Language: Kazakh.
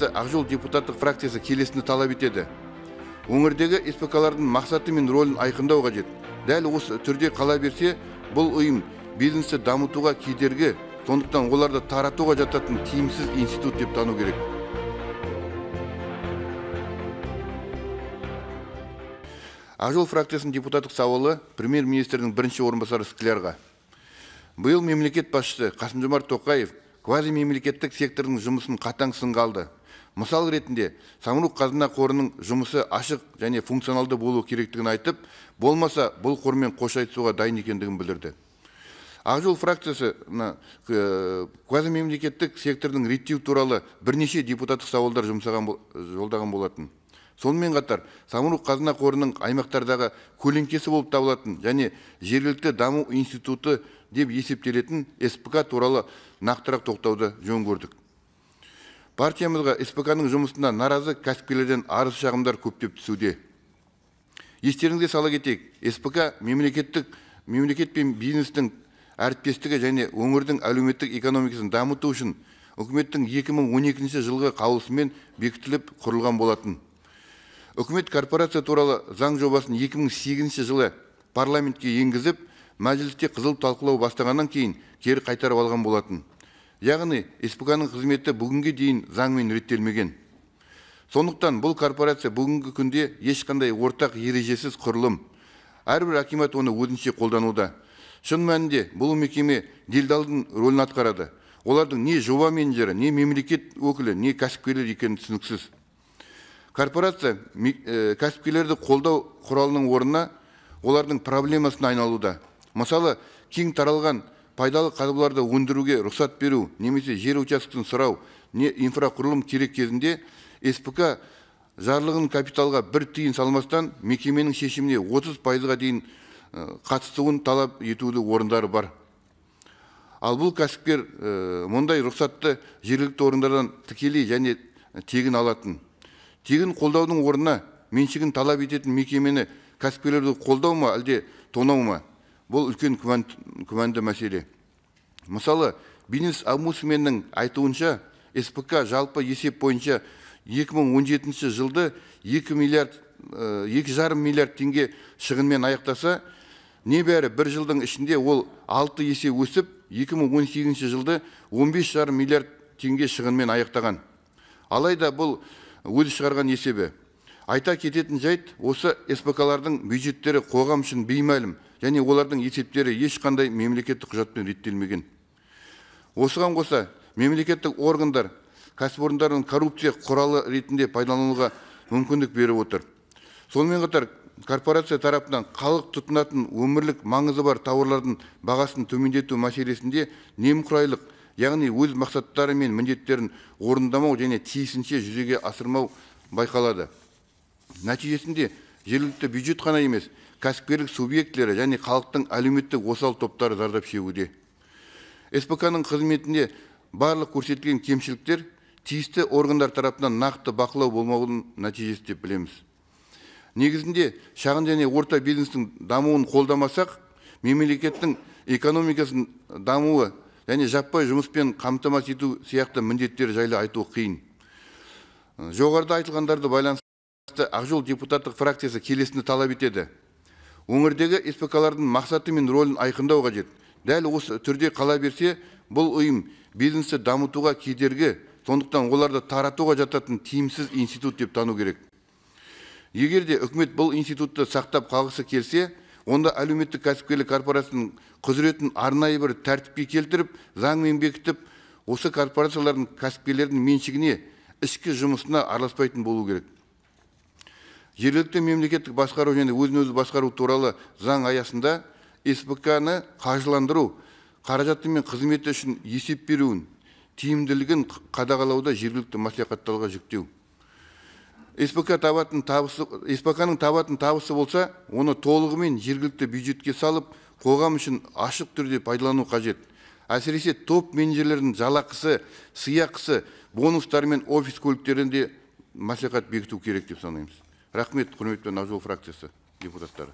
байланысты Ақжол депутаттық фракциясы келесіні талап етеді. Өңірдегі СПК-лардың мақсаты мен рөлін айқындау қажет. Дәл осы түрде қала берсе, бұл ұйым бизнесті дамытуға кедергі, сондықтан оларды таратуға жататын тиімсіз институт деп тану керек. Ақжол фракциясының депутаттық сауалы премьер-министрдің бірінші орынбасары Склярға. Биыл мемлекет басшысы Қасым-Жомарт Тоқаев квазимемлекеттік сектордың жұмысын қатаң сынға алды. Мысал ретінде, Самұрық-қазына қорының жұмысы ашық және функционалды болу керектігін айтып, болмаса бұл қормен қош айтысуға дайын екендігін білдірді. Ақжол фракциясы квазимемлекеттік сектордың реттеу туралы бірнеше депутаттық сауалдар жолдаған болатын. Сонымен қатар, Самұрық-қазына қорының аймақтардағы көлеңкесі болып табылатын және жергілікті даму институты деп есептелетін СПК туралы нақтырақ тоқтауды жөн көрдік. Партиямызға СПК-ның жұмысына наразы кәсіпкерлерден арыз шағымдар көптеп түсуде. Естеріңізге сала кетейік, СПК мемлекет пен бизнестің әріптестігі және өңірдің әлеуметтік экономикасын дамыту үшін үкіметтің 2012 жылғы қаулысымен бекітіліп құрылған болатын. Үкімет корпорация туралы заң жобасын 2008 жылы парламентке енгізіп, мәжілісте қызыл талқылау бастағаннан кейін кері қайтарып алған болатын. Яғни, СПК-ның қызметі бүгінге дейін заңмен реттелмеген. Сондықтан бұл корпорация бүгінгі күнде ешқандай ортақ ережесіз құрылым. Әрбір акимат оны өзінше қолдануда. Шын мәнінде бұл мекеме делдалдың рөлін атқарады. Олардың не жоба менеджері, не мемлекет өкілі, не кәсіпкерлер екені түсініксіз. Корпорация кәсіпкерлерді қолдау құралының орнына олардың проблемасына айналуда. Мысалы, кең таралған пайдалы қазбаларды өндіруге рұқсат беру, немесе жер учаскесін сұрау, не инфрақұрылым керек кезінде СПК жарлығын капиталға бір тиын салмастан мекеменің шешіміне 30%-ға дейін қатысуын талап етуді орындары бар. Ал бұл кәсіпкер мұндай рұқсатты жергілікті орындардан тікелей және тегін алатын. Тегін қолдаудың орнына меншігін талап ететін мекемені кәсіпкерлерді қолдау ма, әлде тонау ма? Бұл үлкен күмәнді мәселе. Мысалы, бизнес омбудсменнің айтуынша, СПК жалпы есеп бойынша 2017 жылды 2,5 миллиард теңге шығынмен аяқтаса, небәрі бір жылдың ішінде ол 6 есе өсіп, 2018 жылды 15,5 миллиард теңге шығынмен аяқтаған. Алайда бұл өзі шығарған есебі. Айта кететін жайт, осы СПК-лардың бюджеттері қоғам үшін беймәлім, және олардың есептері ешқандай мемлекеттік құжатпен реттелмеген. Осыған қоса, мемлекеттік органдар кәсіпорындардың коррупция құралы ретінде пайдалануға мүмкіндік беріп отыр. Сонымен қатар, корпорация тарапынан халық тұтынатын өмірлік маңызы бар тауарлардың бағасын төмендету мәселесінде немқұрайлық, яғни өз мақсаттары мен міндеттерін орындамау және тиісінше жүзеге асырмау байқалады. Нәтижесінде жергілікті бюджет қана емес, кәсіпкерлік субъектілері және халықтың әлеуметтік осал топтары зардап шегуде. СПК-ның қызметінде барлық көрсетілген кемшіліктер тиісті органдар тарапынан нақты бақылау болмауының нәтижесі деп білеміз. Негізінде шағын және орта бизнестің дамуын қолдамасақ, мемлекеттің экономикасының дамуы және жаппай жұмыспен қамтамасыз ету сияқты міндеттер жайлы айту қиын. Жоғарыда айтылғандарды байланысты Ақжол депутаттық фракциясы келесіні талап етеді. Өңірдегі СПК-лардың мақсаты мен рөлін айқындау қажет. Дәл осы түрде қала берсе, бұл ұйым бизнесті дамытуға кедергі, сондықтан оларды таратуға жататын тиімсіз институт деп тану керек. Егер де үкімет бұл институтты сақтап қалғысы келсе, онда әлеуметтік кәсіпкерлік корпорацияның құзыретін арнайы бір тәртіпке келтіріп, заңмен бекітіп, осы корпорациялардың кәсіпкерлердің меншігіне, ішкі жұмысына араласпайтын болу керек. Жергілікті мемлекеттік басқару және өзін-өзі басқару туралы заң аясында СПК-ны қаржыландыру, қаражаты мен қызметі үшін есеп беруін, тиімділігін қадағалауда жергілікті мәслихаттарға жүктеу. СПК-ның табатын табысы болса, оны толығымен жергілікті бюджетке салып, қоғам үшін ашық түрде пайдалану қажет. Әсіресе топ менеджерлердің жалақысы, сыйақысы, бонустары мен офис көліктерінде мәслихат бекіту керек деп санаймыз. Рахмет, құрметпен Ақжол фракциясы депутаттары.